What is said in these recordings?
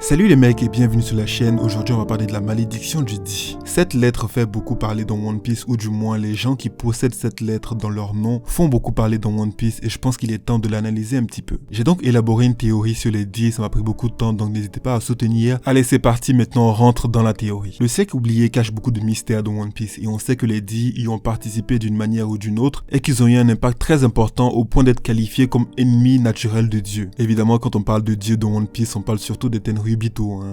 Salut les mecs et bienvenue sur la chaîne. Aujourd'hui on va parler de la malédiction du Di. Cette lettre fait beaucoup parler dans One Piece, ou du moins les gens qui possèdent cette lettre dans leur nom font beaucoup parler dans One Piece, et je pense qu'il est temps de l'analyser un petit peu. J'ai donc élaboré une théorie sur les Di, ça m'a pris beaucoup de temps, donc n'hésitez pas à soutenir. Allez, c'est parti, maintenant on rentre dans la théorie. Le siècle oublié cache beaucoup de mystères dans One Piece, et on sait que les Di y ont participé d'une manière ou d'une autre, et qu'ils ont eu un impact très important au point d'être qualifiés comme ennemis naturels de Dieu. Évidemment, quand on parle de Dieu dans One Piece, on parle surtout des Tenryubito,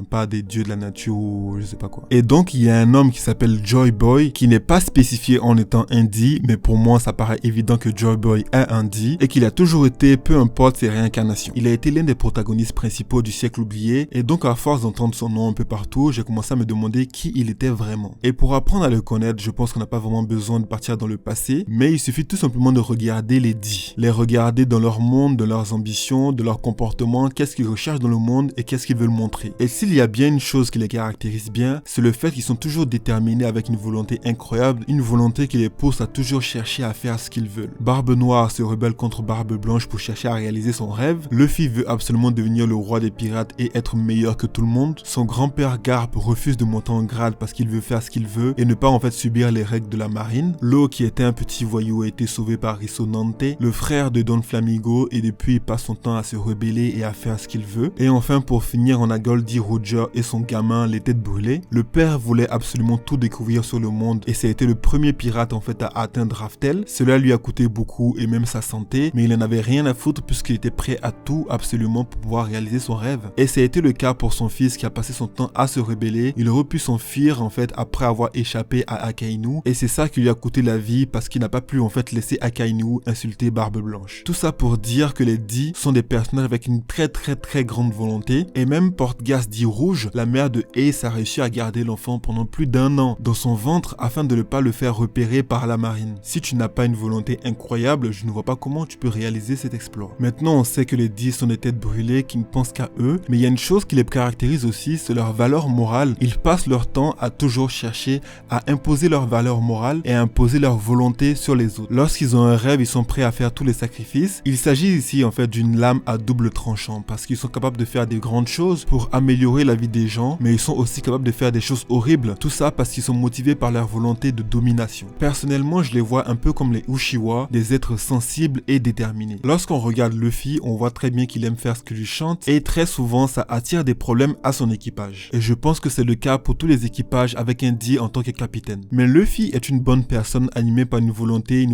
pas des dieux de la nature ou je sais pas quoi. Et donc il y a un homme qui s'appelle Joy Boy qui n'est pas spécifié en étant un Di, mais pour moi ça paraît évident que Joy Boy est un Di et qu'il a toujours été, peu importe ses réincarnations. Il a été l'un des protagonistes principaux du siècle oublié, et donc à force d'entendre son nom un peu partout, j'ai commencé à me demander qui il était vraiment. Et pour apprendre à le connaître, je pense qu'on n'a pas vraiment besoin de partir dans le passé, mais il suffit tout simplement de regarder les Di. Les regarder dans leur monde, de leurs ambitions, de leur comportement, qu'est-ce qu'ils recherchent dans le monde et qu'est-ce qu'ils veulent montrer. Et s'il y a bien une chose qui les caractérise bien, c'est le fait qu'ils sont toujours déterminés avec une volonté incroyable, une volonté qui les pousse à toujours chercher à faire ce qu'ils veulent. Barbe Noire se rebelle contre Barbe Blanche pour chercher à réaliser son rêve. Luffy veut absolument devenir le roi des pirates et être meilleur que tout le monde. Son grand-père Garp refuse de monter en grade parce qu'il veut faire ce qu'il veut et ne pas en fait subir les règles de la marine. Law, qui était un petit voyou, a été sauvé par Risonante, le frère de Don Flamingo, et depuis il passe son temps à se rebeller et à faire ce qu'il veut. Et enfin, pour finir, on a Goldie Roger et son gamin, les têtes brûlées. Le père voulait absolument tout découvrir sur le monde et ça a été le premier pirate en fait à atteindre Raftel. Cela lui a coûté beaucoup et même sa santé, mais il en avait rien à foutre puisqu'il était prêt à tout absolument pour pouvoir réaliser son rêve. Et ça a été le cas pour son fils qui a passé son temps à se rebeller. Il aurait pu s'enfuir en fait après avoir échappé à Akainu, et c'est ça qui lui a coûté la vie parce qu'il n'a pas pu en fait laisser Akainu insulter Barbe Blanche. Tout ça pour dire que les Di sont des personnages avec une très grande volonté, et même Portgas Di Rouge, la mère de Ace, a réussi à garder l'enfant pendant plus d'1 an dans son ventre afin de ne pas le faire repérer par la marine. Si tu n'as pas une volonté incroyable, je ne vois pas comment tu peux réaliser cet exploit. Maintenant, on sait que les Di sont des têtes brûlées qui ne pensent qu'à eux, mais il y a une chose qui les caractérise aussi, c'est leur valeur morale. Ils passent leur temps à toujours chercher à imposer leur valeur morale et à imposer leur volonté sur les autres. Lorsqu'ils ont un rêve, ils sont prêts à faire tous les sacrifices. Il s'agit ici en fait d'une lame à double tranchant parce qu'ils sont capables de faire des grandes choses pour améliorer la vie des gens, mais ils sont aussi capables de faire des choses horribles. Tout ça parce qu'ils sont motivés par leur volonté de domination. Personnellement, je les vois un peu comme les Uchiwa, des êtres sensibles et déterminés. Lorsqu'on regarde Luffy, on voit très bien qu'il aime faire ce que lui chante, et très souvent ça attire des problèmes à son équipage. Et je pense que c'est le cas pour tous les équipages avec un Di en tant que capitaine. Mais Luffy est une bonne personne animée par une volonté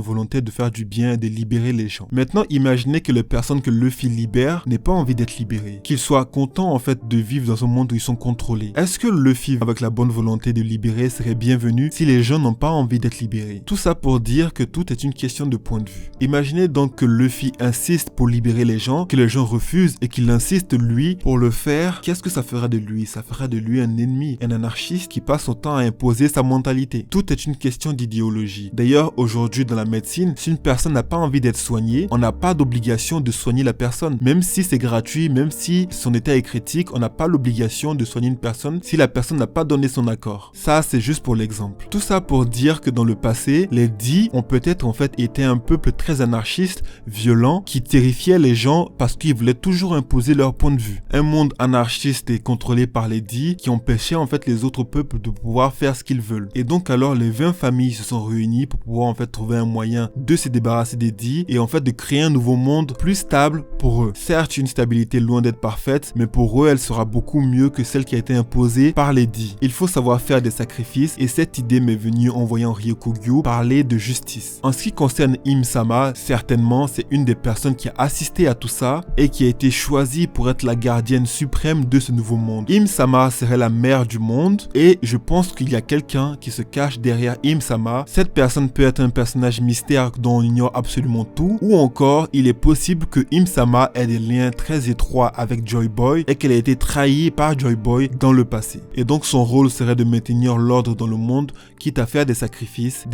de faire du bien et de libérer les gens. Maintenant, imaginez que les personnes que Luffy libère n'aient pas envie d'être libérées, qu'ils soient contents en fait de vivre dans un monde où ils sont contrôlés. Est-ce que Luffy, avec la bonne volonté de libérer, serait bienvenu si les gens n'ont pas envie d'être libérés? Tout ça pour dire que tout est une question de point de vue. Imaginez donc que Luffy insiste pour libérer les gens, que les gens refusent et qu'il insiste lui pour le faire. Qu'est-ce que ça fera de lui? Ça fera de lui un ennemi, un anarchiste qui passe son temps à imposer sa mentalité. Tout est une question d'idéologie. D'ailleurs, aujourd'hui dans la médecine, si une personne n'a pas envie d'être soignée, on n'a pas d'obligation de soigner la personne. Même si c'est gratuit, même si son état est critique, on n'a pas l'obligation de soigner une personne si la personne n'a pas donné son accord. Ça, c'est juste pour l'exemple. Tout ça pour dire que dans le passé, les Di ont peut-être en fait été un peuple très anarchiste, violent, qui terrifiait les gens parce qu'ils voulaient toujours imposer leur point de vue. Un monde anarchiste et contrôlé par les Di qui empêchait en fait les autres peuples de pouvoir faire ce qu'ils veulent. Et donc alors les 20 familles se sont réunies pour pouvoir en fait trouver un moyen de se débarrasser des Di et en fait de créer un nouveau monde plus stable pour eux. Certes, une stabilité loin d'être parfaite, mais pour eux, elle sera beaucoup mieux que celle qui a été imposée par les Di. Il faut savoir faire des sacrifices, et cette idée m'est venue en voyant Ryokugyu parler de justice. En ce qui concerne Im-sama, certainement c'est une des personnes qui a assisté à tout ça et qui a été choisie pour être la gardienne suprême de ce nouveau monde. Im-sama serait la mère du monde, et je pense qu'il y a quelqu'un qui se cache derrière Im-sama. Cette personne peut être un personnage mystère dont on ignore absolument tout, ou encore il est possible que Im-sama ait des liens très étroits avec Joy Boy et qu'elle a été trahie par Joy Boy dans le passé. Et donc son rôle serait de maintenir l'ordre dans le monde, quitte à faire des sacrifices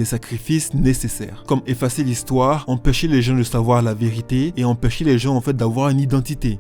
nécessaires. Comme effacer l'histoire, empêcher les gens de savoir la vérité et empêcher les gens en fait d'avoir une identité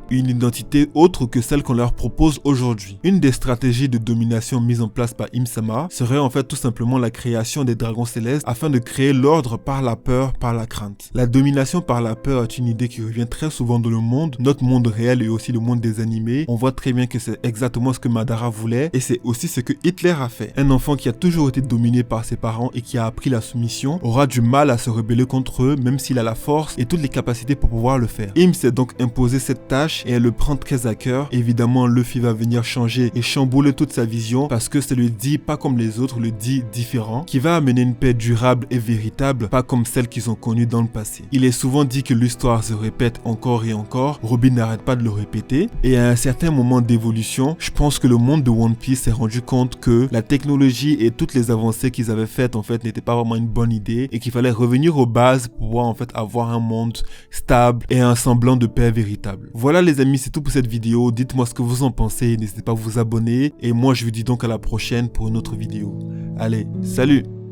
autre que celle qu'on leur propose aujourd'hui. Une des stratégies de domination mises en place par Im-sama serait en fait tout simplement la création des dragons célestes afin de créer l'ordre par la peur, par la crainte. La domination par la peur est une idée qui revient très souvent dans le monde, notre monde réel et aussi le monde des animés. On voit très très bien que c'est exactement ce que Madara voulait et c'est aussi ce que Hitler a fait. Un enfant qui a toujours été dominé par ses parents et qui a appris la soumission aura du mal à se rebeller contre eux même s'il a la force et toutes les capacités pour pouvoir le faire. Im s'est donc imposé cette tâche et elle le prend très à cœur. Évidemment, Luffy va venir changer et chambouler toute sa vision parce que c'est le dit pas comme les autres, le dit différent, qui va amener une paix durable et véritable, pas comme celle qu'ils ont connue dans le passé. Il est souvent dit que l'histoire se répète encore et encore, Robin n'arrête pas de le répéter, et à un certain moment d'évolution, je pense que le monde de One Piece s'est rendu compte que la technologie et toutes les avancées qu'ils avaient faites en fait n'étaient pas vraiment une bonne idée et qu'il fallait revenir aux bases pour pouvoir en fait avoir un monde stable et un semblant de paix véritable. Voilà les amis, c'est tout pour cette vidéo. Dites-moi ce que vous en pensez, n'hésitez pas à vous abonner et moi je vous dis donc à la prochaine pour une autre vidéo. Allez, salut!